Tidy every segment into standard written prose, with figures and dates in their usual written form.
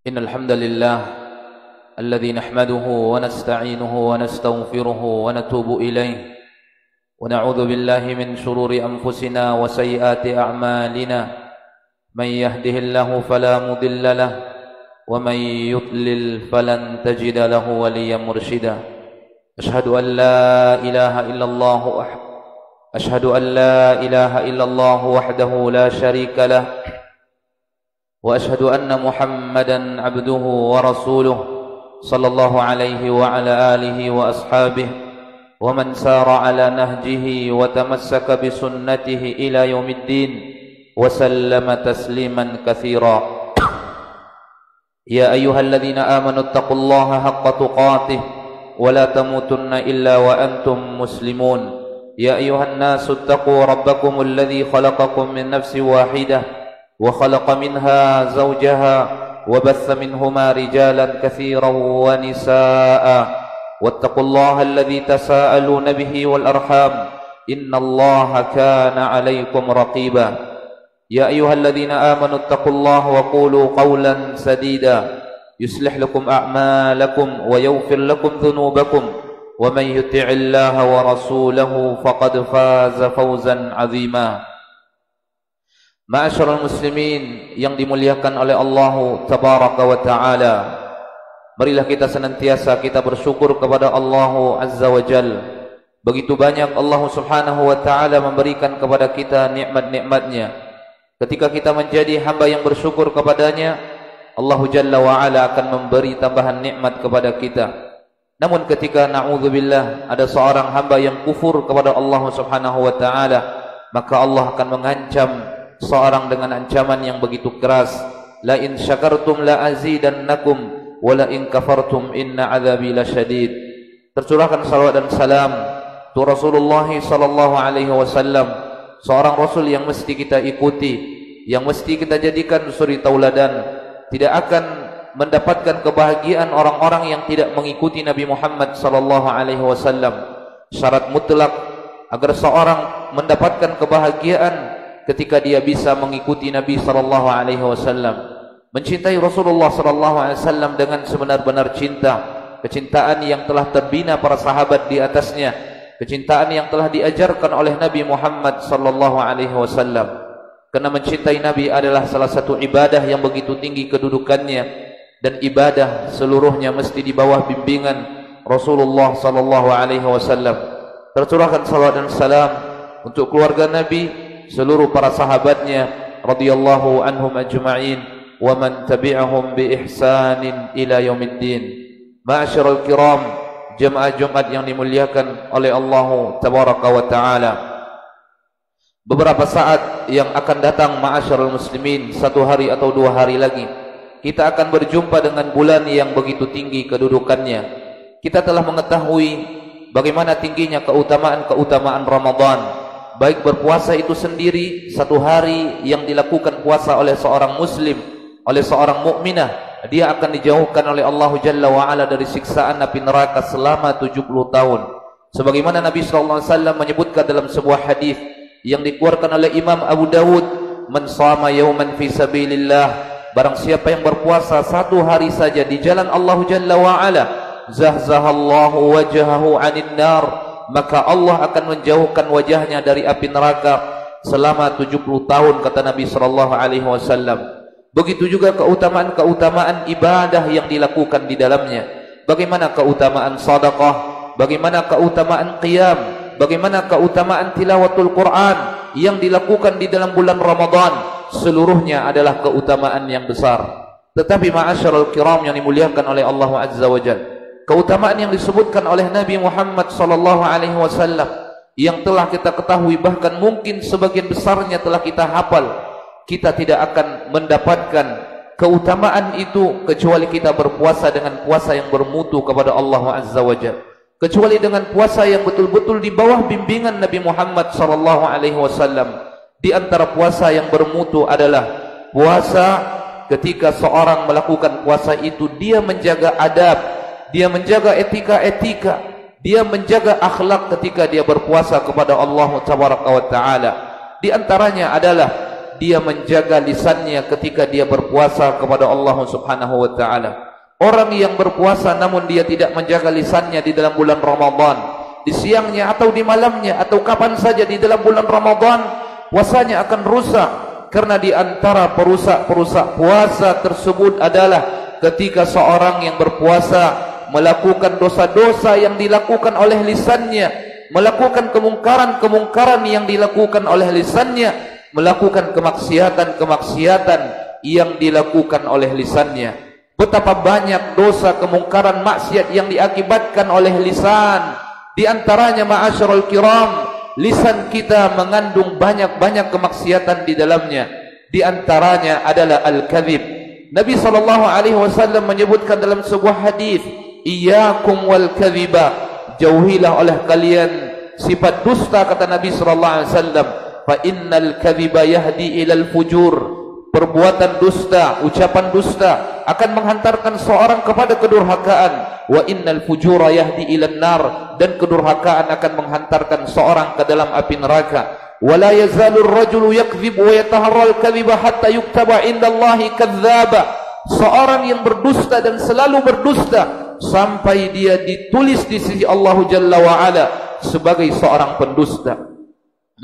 إن الحمد لله الذي نحمده ونستعينه ونستغفره ونتوب إليه ونعوذ بالله من شرور أنفسنا وسيئات أعمالنا من يهده الله فلا مضل له ومن يضلل فلن تجد له وليا مرشدا أشهد أن لا إله إلا الله وحده لا شريك له وأشهد أن محمدا عبده ورسوله صلى الله عليه وعلى آله وأصحابه ومن سار على نهجه وتمسك بسنته إلى يوم الدين وسلم تسليما كثيرا يا أيها الذين آمنوا اتقوا الله حق تقاته ولا تموتن إلا وأنتم مسلمون يا أيها الناس اتقوا ربكم الذي خلقكم من نفس واحدة وخلق منها زوجها وبث منهما رجالا كثيرا ونساء واتقوا الله الذي تساءلون به والأرحام إن الله كان عليكم رقيبا يا أيها الذين آمنوا اتقوا الله وقولوا قولا سديدا يصلح لكم أعمالكم ويغفر لكم ذنوبكم ومن يطع الله ورسوله فقد فاز فوزا عظيما. Ma'asyiral muslimin yang dimuliakan oleh Allah tabaraka wa ta'ala, marilah kita senantiasa kita bersyukur kepada Allah azza wa jal. Begitu banyak Allah subhanahu wa ta'ala memberikan kepada kita nikmat-nikmatnya. Ketika kita menjadi hamba yang bersyukur kepadanya, Allah jalla wa ala akan memberi tambahan nikmat kepada kita. Namun ketika na'udzubillah ada seorang hamba yang kufur kepada Allah subhanahu wa ta'ala, maka Allah akan mengancam seorang dengan ancaman yang begitu keras. La in syakartum la azidannakum wa la in kafartum inna adzabi lasyadid. Tercurahkan salawat dan salam tu Rasulullah sallallahu alaihi wasallam, seorang rasul yang mesti kita ikuti, yang mesti kita jadikan suri tauladan. Tidak akan mendapatkan kebahagiaan orang-orang yang tidak mengikuti Nabi Muhammad sallallahu alaihi wasallam. Syarat mutlak agar seorang mendapatkan kebahagiaan ketika dia bisa mengikuti Nabi sallallahu alaihi wasallam, mencintai Rasulullah sallallahu alaihi wasallam dengan sebenar-benar cinta, kecintaan yang telah terbina para sahabat di atasnya, kecintaan yang telah diajarkan oleh Nabi Muhammad sallallahu alaihi wasallam. Karena mencintai Nabi adalah salah satu ibadah yang begitu tinggi kedudukannya, dan ibadah seluruhnya mesti di bawah bimbingan Rasulullah sallallahu alaihi wasallam. Tercurahkan salawat dan salam untuk keluarga Nabi, seluruh para sahabatnya radhiyallahu anhum ajma'in wa man tabi'ahum bi ihsanin ila yaumiddin. Ma'asyiral kiram, jemaah Jumat yang dimuliakan oleh Allah tabaraka wa taala. Beberapa saat yang akan datang ma'asyiral muslimin, satu hari atau dua hari lagi, kita akan berjumpa dengan bulan yang begitu tinggi kedudukannya. Kita telah mengetahui bagaimana tingginya keutamaan Ramadan. Baik berpuasa itu sendiri, satu hari yang dilakukan puasa oleh seorang muslim, oleh seorang mukminah, dia akan dijauhkan oleh Allah Jalla wa'ala dari siksaan api neraka selama 70 tahun. Sebagaimana Nabi SAW menyebutkan dalam sebuah hadis yang dikeluarkan oleh Imam Abu Dawud, man shama yawman fi sabilillah, barang siapa yang berpuasa satu hari saja di jalan Allah Jalla wa'ala, zahzahallahu wajhahu 'anil nar, maka Allah akan menjauhkan wajahnya dari api neraka selama 70 tahun, kata Nabi sallallahu alaihi wasallam. Begitu juga keutamaan-keutamaan ibadah yang dilakukan di dalamnya. Bagaimana keutamaan sedekah, bagaimana keutamaan qiyam, bagaimana keutamaan tilawatul Quran yang dilakukan di dalam bulan Ramadan. Seluruhnya adalah keutamaan yang besar. Tetapi ma'asyiral kiram yang dimuliakan oleh Allah azza wa jalla, keutamaan yang disebutkan oleh Nabi Muhammad sallallahu alaihi wasallam yang telah kita ketahui, bahkan mungkin sebagian besarnya telah kita hafal, kita tidak akan mendapatkan keutamaan itu kecuali kita berpuasa dengan puasa yang bermutu kepada Allah azza wa jalla, kecuali dengan puasa yang betul-betul di bawah bimbingan Nabi Muhammad sallallahu alaihi wasallam. Di antara puasa yang bermutu adalah puasa ketika seorang melakukan puasa itu dia menjaga adab, dia menjaga etika-etika, dia menjaga akhlak ketika dia berpuasa kepada Allah tabaraka wa taala. Di antaranya adalah dia menjaga lisannya ketika dia berpuasa kepada Allah Subhanahu wa taala. Orang yang berpuasa namun dia tidak menjaga lisannya di dalam bulan Ramadan, di siangnya atau di malamnya atau kapan saja di dalam bulan Ramadan, puasanya akan rusak. Karena di antara perusak-perusak puasa tersebut adalah ketika seorang yang berpuasa melakukan dosa-dosa yang dilakukan oleh lisannya, melakukan kemungkaran-kemungkaran yang dilakukan oleh lisannya, melakukan kemaksiatan-kemaksiatan yang dilakukan oleh lisannya. Betapa banyak dosa, kemungkaran, maksiat yang diakibatkan oleh lisan. Di antaranya ma'asyiral kiram, lisan kita mengandung banyak-banyak kemaksiatan di dalamnya. Di antaranya adalah al-kadhib. Nabi SAW menyebutkan dalam sebuah hadis, iyyakum wal kadhiba, jauhilah oleh kalian sifat dusta, kata Nabi SAW. Fa innal kadhiba yahdi ilal fujur. Perbuatan dusta, ucapan dusta akan menghantarkan seorang kepada kedurhakaan. Wa innal fujura yahdi ilan nar, dan kedurhakaan akan menghantarkan seorang ke dalam api neraka. Wa la yazalu ar-rajulu yakdhibu wa yataharra al-kadhiba hatta yuktaba indallahi kadzdzaba. Seorang yang berdusta dan selalu berdusta sampai dia ditulis di sisi Allah Jalla wa Ala sebagai seorang pendusta.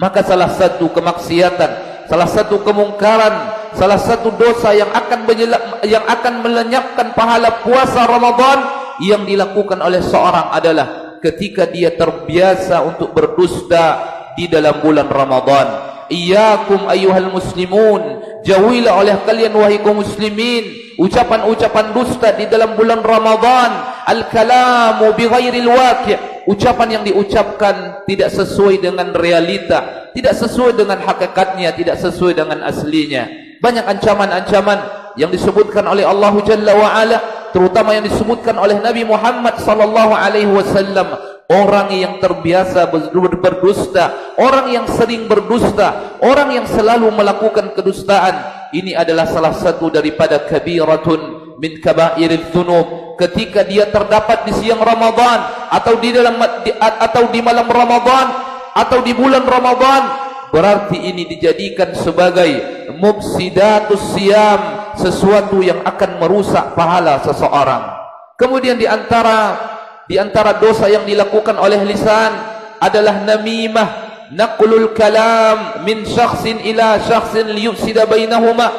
Maka salah satu kemaksiatan, salah satu kemungkaran, salah satu dosa yang akan melenyapkan pahala puasa Ramadan yang dilakukan oleh seorang adalah ketika dia terbiasa untuk berdusta di dalam bulan Ramadan. Iyyakum ayyuhal muslimun, jauhilah oleh kalian wahai kaum muslimin ucapan-ucapan dusta di dalam bulan Ramadan. Al-kalamu bighairil waqi', ucapan yang diucapkan tidak sesuai dengan realita, tidak sesuai dengan hakikatnya, tidak sesuai dengan aslinya. Banyak ancaman-ancaman yang disebutkan oleh Allah Jalla wa Ala, terutama yang disebutkan oleh Nabi Muhammad sallallahu alaihi wasallam. Orang yang terbiasa berdusta, orang yang sering berdusta, orang yang selalu melakukan kedustaan, ini adalah salah satu daripada kabiratun min kaba'iril dzunub. Ketika dia terdapat di siang Ramadan atau di malam Ramadan atau di bulan Ramadan, berarti ini dijadikan sebagai mufsidatus siyam, sesuatu yang akan merusak pahala seseorang. Kemudian di antara dosa yang dilakukan oleh lisan adalah namimah, naqlul kalam min syakhsin ila syakhsin liyufsida bainahuma,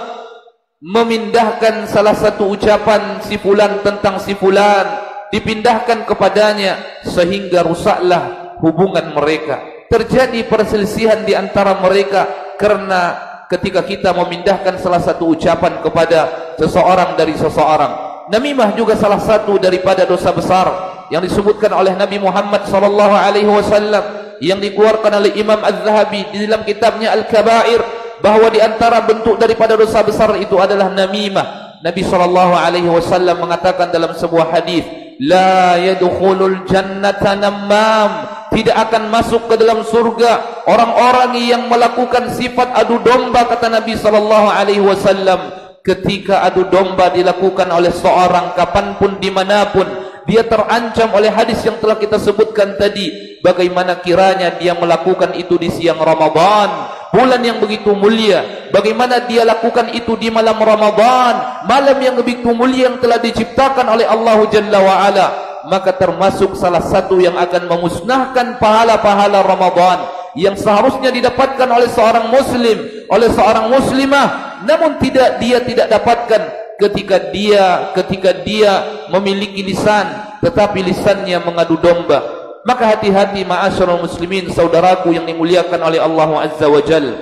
memindahkan salah satu ucapan si fulan tentang si fulan, dipindahkan kepadanya sehingga rusaklah hubungan mereka. Terjadi perselisihan di antara mereka karena ketika kita memindahkan salah satu ucapan kepada seseorang dari seseorang. Namimah juga salah satu daripada dosa besar yang disebutkan oleh Nabi Muhammad sallallahu alaihi wasallam, yang dikeluarkan oleh Imam Az-Zahabi di dalam kitabnya Al-Kaba'ir, bahwa di antara bentuk daripada dosa besar itu adalah namimah. Nabi sallallahu alaihi wasallam mengatakan dalam sebuah hadis, la yadkhulul jannata namam, tidak akan masuk ke dalam surga orang-orang yang melakukan sifat adu domba, kata Nabi sallallahu alaihi wasallam. Ketika adu domba dilakukan oleh seorang kapanpun dimanapun, dia terancam oleh hadis yang telah kita sebutkan tadi. Bagaimana kiranya dia melakukan itu di siang Ramadan, bulan yang begitu mulia. Bagaimana dia lakukan itu di malam Ramadan, malam yang begitu mulia yang telah diciptakan oleh Allah Jalla wa Ala. Maka termasuk salah satu yang akan memusnahkan pahala-pahala Ramadan yang seharusnya didapatkan oleh seorang muslim, oleh seorang muslimah, namun dia tidak dapatkan ketika dia memiliki lisan tetapi lisannya mengadu domba. Maka hati-hati ma'asyiral muslimin, saudaraku yang dimuliakan oleh Allah Azza wa Jalla,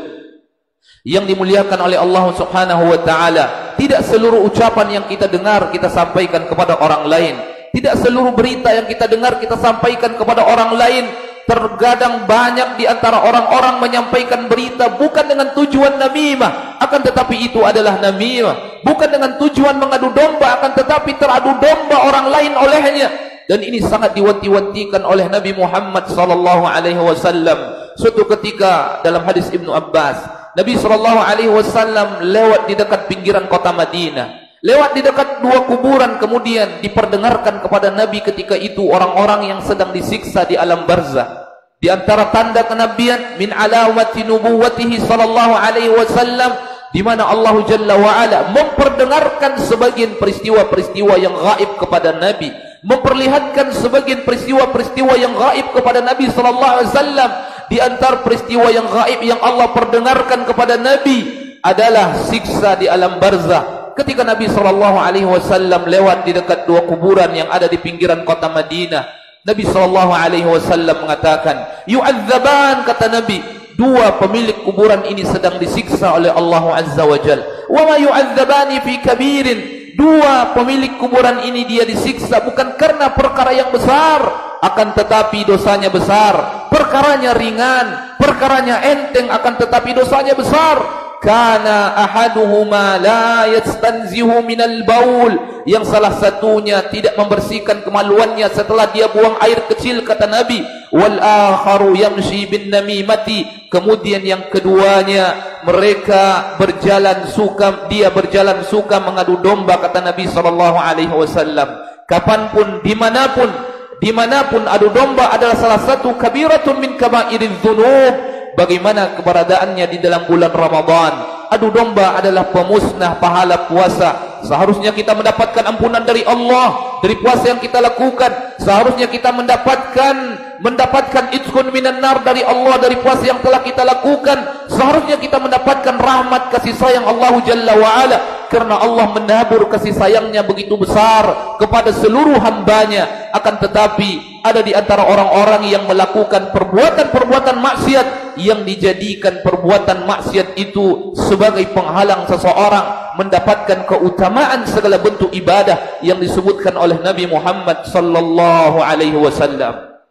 yang dimuliakan oleh Allah Subhanahu wa taala. Tidak seluruh ucapan yang kita dengar kita sampaikan kepada orang lain. Tidak seluruh berita yang kita dengar kita sampaikan kepada orang lain. Terkadang banyak di antara orang-orang menyampaikan berita bukan dengan tujuan namimah, akan tetapi itu adalah namimah. Bukan dengan tujuan mengadu domba, akan tetapi teradu domba orang lain olehnya. Dan ini sangat diwanti-wantikan oleh Nabi Muhammad sallallahu alaihi wasallam. Suatu ketika dalam hadis Ibnu Abbas, Nabi sallallahu alaihi wasallam lewat di dekat pinggiran kota Madinah, lewat di dekat dua kuburan, kemudian diperdengarkan kepada Nabi ketika itu orang-orang yang sedang disiksa di alam barzah. Di antara tanda kenabian min alamati nubuwwatihi sallallahu alaihi wasallam, di mana Allah Jalla wa Ala memperdengarkan sebagian peristiwa-peristiwa yang gaib kepada Nabi, memperlihatkan sebagian peristiwa-peristiwa yang gaib kepada Nabi sallallahu alaihi wasallam. Di antara peristiwa yang gaib yang Allah perdengarkan kepada Nabi adalah siksa di alam barzakh. Ketika Nabi sallallahu alaihi wasallam lewat di dekat dua kuburan yang ada di pinggiran kota Madinah, Nabi sallallahu alaihi wasallam mengatakan, yu'adzaban, kata Nabi, dua pemilik kuburan ini sedang disiksa oleh Allah Azza wa Jalla. Wa ma yu'adzabani fi kabirin, dua pemilik kuburan ini dia disiksa bukan karena perkara yang besar, akan tetapi dosanya besar. Perkaranya ringan, perkaranya enteng, akan tetapi dosanya besar. Kana ahaduhuma la yastanzihu minal baul, yang salah satunya tidak membersihkan kemaluannya setelah dia buang air kecil, kata Nabi. Wal akharu yamshi bin namimati, kemudian yang keduanya mereka berjalan suka, dia berjalan suka mengadu domba, kata Nabi sallallahu alaihi wasallam. Kapanpun, dimanapun adu domba adalah salah satu kabiratun min kabairidz dzunub. Bagaimana keberadaannya di dalam bulan Ramadan? Adu domba adalah pemusnah pahala puasa. Seharusnya kita mendapatkan ampunan dari Allah dari puasa yang kita lakukan. Seharusnya kita mendapatkan itqun minan nar dari Allah dari puasa yang telah kita lakukan. Seharusnya kita mendapatkan rahmat kasih sayang Allah Jalla wa Ala, karena Allah menabur kasih sayangnya begitu besar kepada seluruh hambanya. Akan tetapi ada di antara orang-orang yang melakukan perbuatan-perbuatan maksiat, yang dijadikan perbuatan maksiat itu sebagai penghalang seseorang mendapatkan keutamaan segala bentuk ibadah yang disebutkan oleh Nabi Muhammad sallallahu alaihi wasallam.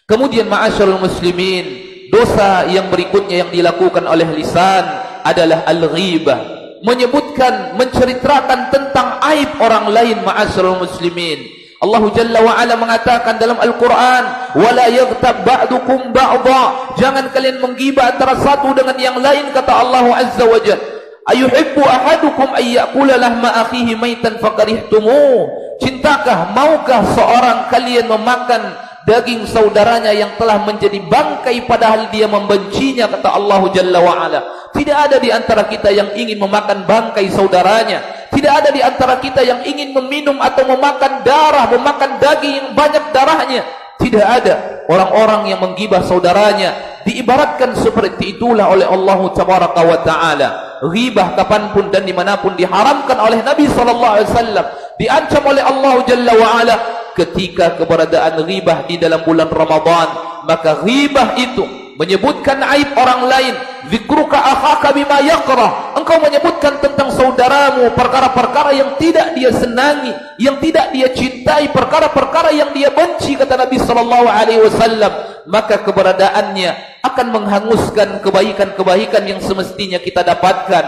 Kemudian ma'asyiral muslimin, dosa yang berikutnya yang dilakukan oleh lisan adalah al-ghibah, menyebutkan, menceritakan tentang aib orang lain. Ma'asyiral muslimin, Allah Jalla wa Ala mengatakan dalam Al-Quran, wala yaghtab ba'dukum ba'dha, jangan kalian menggibah antara satu dengan yang lain, kata Allah Azza wa Jalla. Ayuhibbu ahadukum ayyakula lahma akhihi maitan fakarihtumu, cintakah, maukah seorang kalian memakan daging saudaranya yang telah menjadi bangkai padahal dia membencinya, kata Allah Jalla wa Ala. Tidak ada di antara kita yang ingin memakan bangkai saudaranya. Tidak ada di antara kita yang ingin meminum atau memakan darah, memakan daging yang banyak darahnya. Tidak ada. Orang-orang yang menggibah saudaranya diibaratkan seperti itulah oleh Allah Tabaraka wa Ta'ala. Ghibah kapanpun dan dimanapun diharamkan oleh Nabi SAW. Diancam oleh Allah Jalla wa Ala ketika keberadaan ghibah di dalam bulan Ramadan. Maka ghibah itu menyebutkan aib orang lain. Zikruka akhaka bima yakrah, engkau menyebutkan tentang saudaramu perkara-perkara yang tidak dia senangi, yang tidak dia cintai, perkara-perkara yang dia benci, kata Nabi sallallahu alaihi wasallam. Maka keberadaannya akan menghanguskan kebaikan-kebaikan yang semestinya kita dapatkan,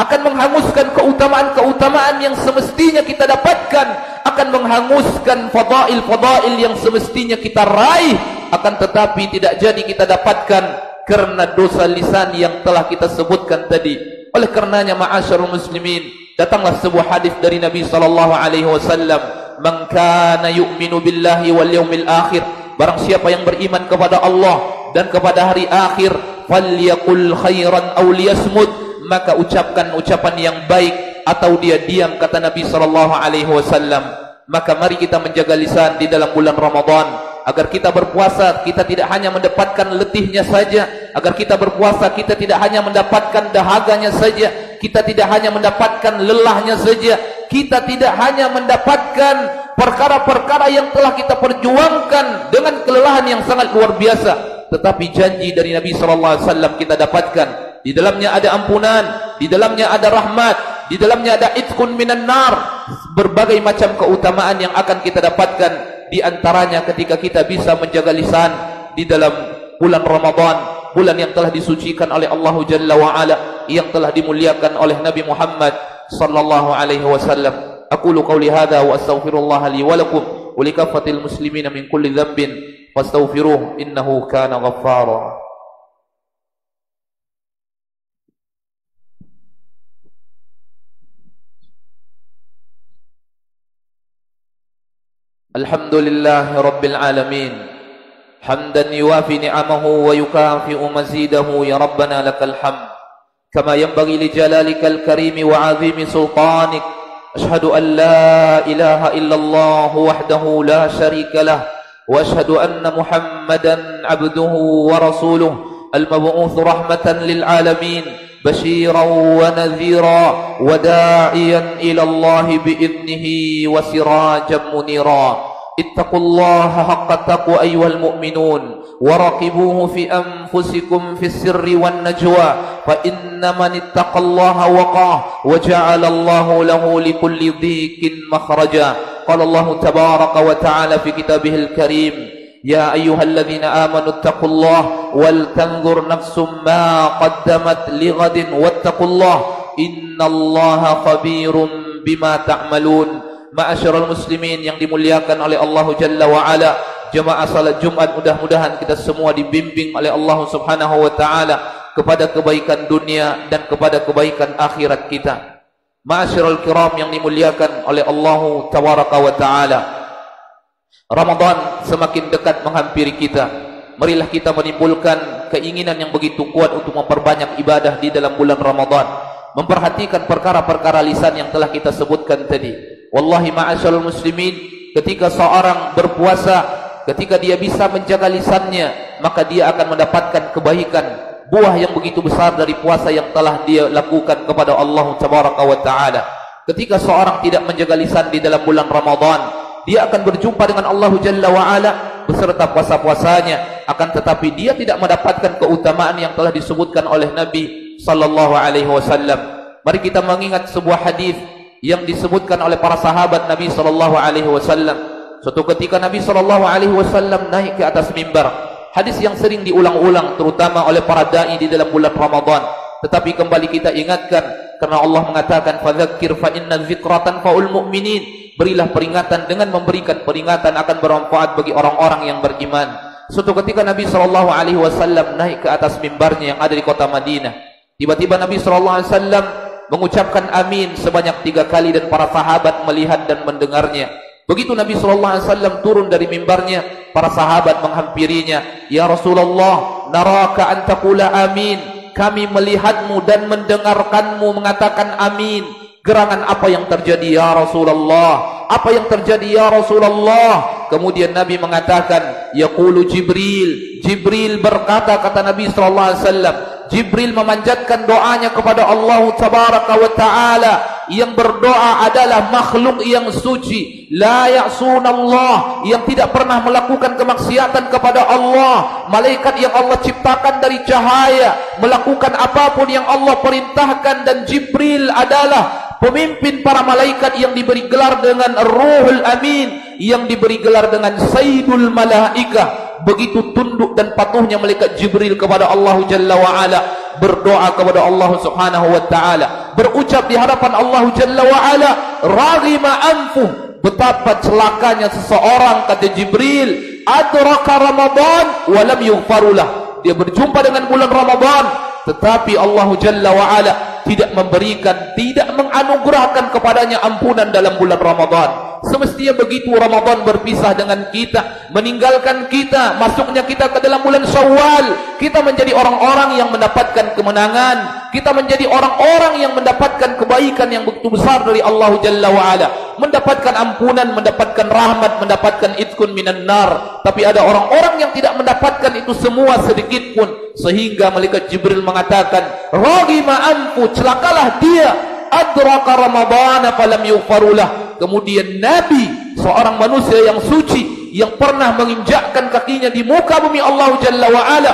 akan menghanguskan keutamaan-keutamaan yang semestinya kita dapatkan, akan menghanguskan fadail-fadail yang semestinya kita raih, akan tetapi tidak jadi kita dapatkan karena dosa lisan yang telah kita sebutkan tadi. Oleh karenanya ma'asyarul muslimin, datanglah sebuah hadis dari Nabi sallallahu alaihi wasallam, man kana yu'minu billahi wal yaumil akhir, barang siapa yang beriman kepada Allah dan kepada hari akhir, falyaqul khairan aw liyasmut, maka ucapkan ucapan yang baik atau dia diam, kata Nabi sallallahu alaihi wasallam. Maka mari kita menjaga lisan di dalam bulan Ramadan, agar kita berpuasa kita tidak hanya mendapatkan letihnya saja, agar kita berpuasa kita tidak hanya mendapatkan dahaganya saja, kita tidak hanya mendapatkan lelahnya saja, kita tidak hanya mendapatkan perkara-perkara yang telah kita perjuangkan dengan kelelahan yang sangat luar biasa, tetapi janji dari Nabi SAW kita dapatkan. Di dalamnya ada ampunan, di dalamnya ada rahmat, di dalamnya ada itqun minan nar, berbagai macam keutamaan yang akan kita dapatkan. Di antaranya ketika kita bisa menjaga lisan di dalam bulan Ramadan, bulan yang telah disucikan oleh Allah Jalla wa Ala, yang telah dimuliakan oleh Nabi Muhammad sallallahu alaihi wasallam. Aqulu qawli hadza wa astaghfirullah li wa lakum wa li kaffatil muslimin min kulli dhanbin fastaghfiruhu innahu kana ghaffara. Alhamdulillahi rabbil alamin, حمدا يوافي نعمه ويكافئ مزيده يا ربنا لك الحمد كما ينبغي لجلالك الكريم وعظيم سلطانك. أشهد أن لا إله إلا الله وحده لا شريك له وأشهد أن محمدا عبده ورسوله المبعوث رحمة للعالمين بشيرا ونذيرا وداعيا إلى الله بإذنه وسراجا منيرا. اتقوا الله حق التقوى أيها المؤمنون وراقبوه في أنفسكم في السر والنجوى فإن من اتقى الله وقاه وجعل الله له لكل ضيق مخرجا. قال الله تبارك وتعالى في كتابه الكريم يا أيها الذين آمنوا اتقوا الله ولتنظر نفس ما قدمت لغد واتقوا الله إن الله خبير بما تعملون. Ma'asyiral muslimin yang dimuliakan oleh Allah Jalla wa Ala, jemaah salat Jumat, mudah-mudahan kita semua dibimbing oleh Allah Subhanahu wa taala kepada kebaikan dunia dan kepada kebaikan akhirat kita. Ma'asyiral kiram yang dimuliakan oleh Allah Tabaraka wa taala, Ramadan semakin dekat menghampiri kita. Marilah kita menimbulkan keinginan yang begitu kuat untuk memperbanyak ibadah di dalam bulan Ramadan, memperhatikan perkara-perkara lisan yang telah kita sebutkan tadi. Wallahi ma'asyarul muslimin, ketika seorang berpuasa, ketika dia bisa menjaga lisannya, maka dia akan mendapatkan kebaikan, buah yang begitu besar dari puasa yang telah dia lakukan kepada Allah Tabaraka wa taala. Ketika seorang tidak menjaga lisan di dalam bulan Ramadan, dia akan berjumpa dengan Allah Jalla wa Ala beserta puasa-puasanya, akan tetapi dia tidak mendapatkan keutamaan yang telah disebutkan oleh Nabi sallallahu alaihi wasallam. Mari kita mengingat sebuah hadis yang disebutkan oleh para sahabat Nabi sallallahu alaihi wasallam. Suatu ketika Nabi sallallahu alaihi wasallam naik ke atas mimbar. Hadis yang sering diulang-ulang terutama oleh para dai di dalam bulan Ramadan. Tetapi kembali kita ingatkan karena Allah mengatakan fadzakir fa inna dzikra tanfa'ul mu'minin. Berilah peringatan, dengan memberikan peringatan akan bermanfaat bagi orang-orang yang beriman. Suatu ketika Nabi sallallahu alaihi wasallam naik ke atas mimbarnya yang ada di kota Madinah. Tiba-tiba Nabi sallallahu alaihi wasallam mengucapkan amin sebanyak 3 kali dan para sahabat melihat dan mendengarnya. Begitu Nabi SAW turun dari mimbarnya, para sahabat menghampirinya. Ya Rasulullah, naraka an taqula amin. Kami melihatmu dan mendengarkanmu mengatakan amin. Gerangan apa yang terjadi ya Rasulullah? Apa yang terjadi ya Rasulullah? Kemudian Nabi mengatakan, yaqulu Jibril. Jibril berkata, kata Nabi SAW, Jibril memanjatkan doanya kepada Allah Tabaraka wa taala. Yang berdoa adalah makhluk yang suci, la ya'sunallah, yang tidak pernah melakukan kemaksiatan kepada Allah. Malaikat yang Allah ciptakan dari cahaya, melakukan apapun yang Allah perintahkan. Dan Jibril adalah pemimpin para malaikat yang diberi gelar dengan Ruhul Amin, yang diberi gelar dengan Sayyidul Malaikah. Begitu tunduk dan patuhnya malaikat Jibril kepada Allah Jalla wa Ala, berdoa kepada Allah Subhanahu wa taala, berucap di hadapan Allah Jalla wa Ala, raghima anfuh, betapa celakanya seseorang, kata Jibril, adraka Ramadan wa lam yughfarulah. Dia berjumpa dengan bulan Ramadan, tetapi Allah Jalla wa Ala tidak memberikan, tidak menganugerahkan kepadanya ampunan dalam bulan Ramadan. Semestinya begitu Ramadan berpisah dengan kita, meninggalkan kita, masuknya kita ke dalam bulan Syawal, kita menjadi orang-orang yang mendapatkan kemenangan, kita menjadi orang-orang yang mendapatkan kebaikan yang begitu besar dari Allah Jalla wa Ala, mendapatkan ampunan, mendapatkan rahmat, mendapatkan itkun minan nar. Tapi ada orang-orang yang tidak mendapatkan itu semua sedikit pun, sehingga malaikat Jibril mengatakan, raghima anfu, celakalah dia, adraka Ramadhan falam yughfarulah. Kemudian Nabi, seorang manusia yang suci, yang pernah menginjakkan kakinya di muka bumi Allah Jalla wa Ala,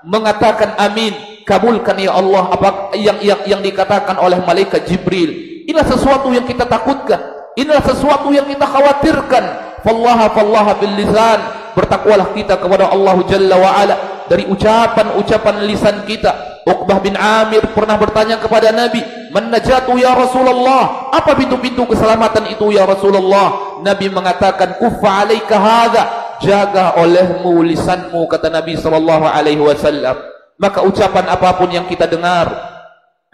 mengatakan amin, kabulkan ya Allah apa yang dikatakan oleh malaikat Jibril. Inilah sesuatu yang kita takutkan, inilah sesuatu yang kita khawatirkan. Fallaha bil lisan, bertakwalah kita kepada Allah Jalla wa Ala dari ucapan-ucapan lisan kita. Uqbah bin Amir pernah bertanya kepada Nabi, man najatu ya Rasulullah, apa pintu-pintu keselamatan itu ya Rasulullah? Nabi mengatakan, kuffa alaika hadza, jaga olehmu lisanmu, kata Nabi sallallahu alaihi wasallam. Maka ucapan apapun yang kita dengar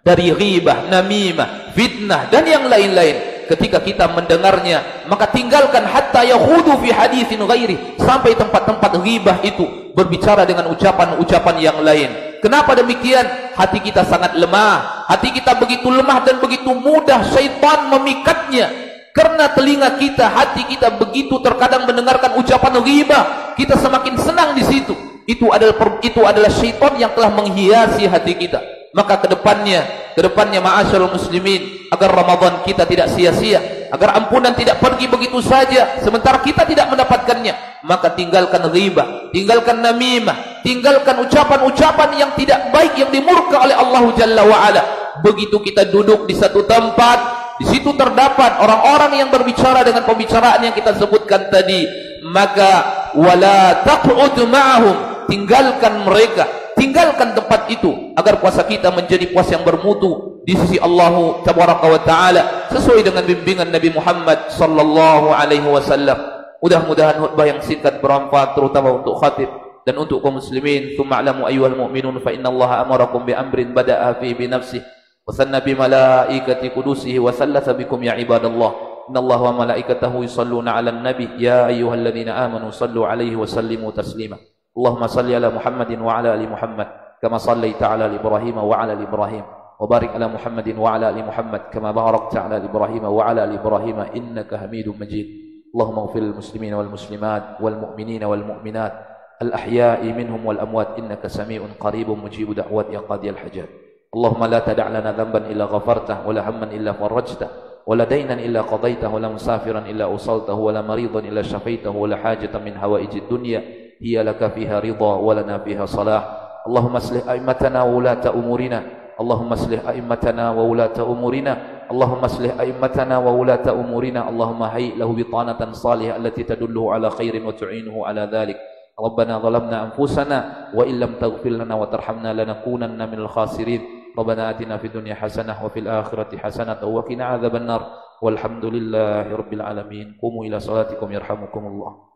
dari ghibah, namimah, fitnah dan yang lain-lain, ketika kita mendengarnya, maka tinggalkan hatta yakhudu fi haditsin ghairi, sampai tempat-tempat ghibah itu, berbicara dengan ucapan-ucapan yang lain. Kenapa demikian? Hati kita sangat lemah. Hati kita begitu lemah dan begitu mudah syaitan memikatnya. Karena telinga kita, hati kita begitu terkadang mendengarkan ucapan ghibah, kita semakin senang di situ. Itu adalah syaitan yang telah menghiasi hati kita. Maka kedepannya ma'asyarul muslimin, agar Ramadan kita tidak sia-sia, agar ampunan tidak pergi begitu saja sementara kita tidak mendapatkannya, maka tinggalkan ghibah, tinggalkan namimah, tinggalkan ucapan-ucapan yang tidak baik yang dimurka oleh Allah Jalla wa Ala. Begitu kita duduk di satu tempat, di situ terdapat orang-orang yang berbicara dengan pembicaraan yang kita sebutkan tadi, maka wala taq'ud ma'ahum, tinggalkan mereka, tinggalkan tempat itu, agar puasa kita menjadi puasa yang bermutu di sisi Allah Tabaraka wa Ta'ala, sesuai dengan bimbingan Nabi Muhammad sallallahu alaihi wasallam. Mudah-mudahan khutbah yang singkat bermanfaat, terutama untuk khatib dan untuk kaum muslimin. Tsumma a'lamu ayyuhal mu'minun fa innallaha amarakum bi amrin bada'a fi bi nafsihi wa sanna bi malaikati qudusihi wa sallasa bikum ya ibadallah. Innallaha wa malaikatahu yusalluna 'alan nabi ya ayyuhalladzina amanu sallu 'alaihi wa sallimu taslima. Allahumma salli ala Muhammadin wa ala ali Muhammad kama sallaita ala Ibrahim wa ala ali Ibrahim wa barik ala Muhammadin wa ala ali Muhammad kama barakta ala Ibrahim wa ala ali Ibrahim innaka Hamidum Majid. Allahumma ighfir lil muslimin wal muslimat wal mu'minin wal mu'minat al ahya'i minhum wal amwat innaka sami'un qaribun mujibud da'wat ya qadiyal hajat. Allahumma la tada' lana dhanban illa ghafartah wa la hamman illa farajtah wa la daynan illa qadaytah wa la musafiran illa usaltah wa la maridan illa shafaitah wa la hajatan min hawaijid dunya hiya laka fiha ridha wa lana fiha salah. Allahumma aslih a'immatana wa ulata umurina. Allahumma aslih a'immatana wa ulata umurina. Allahumma aslih a'immatana wa ulata umurina. Allahumma hayyi lahu bitanatan salihah allati tadulluhu ala khairin wa tu'inuhu ala dhalik. Rabbana zalamna anfusana wa illam taghfir lana wa tarhamna lanakunanna minal khasirin. Rabbana atina fid dunya hasanah wa fil akhirati hasanah wa qina adzabannar. Walhamdulillahi rabbil alamin. Qumu ila salatikum yarhamukumullah.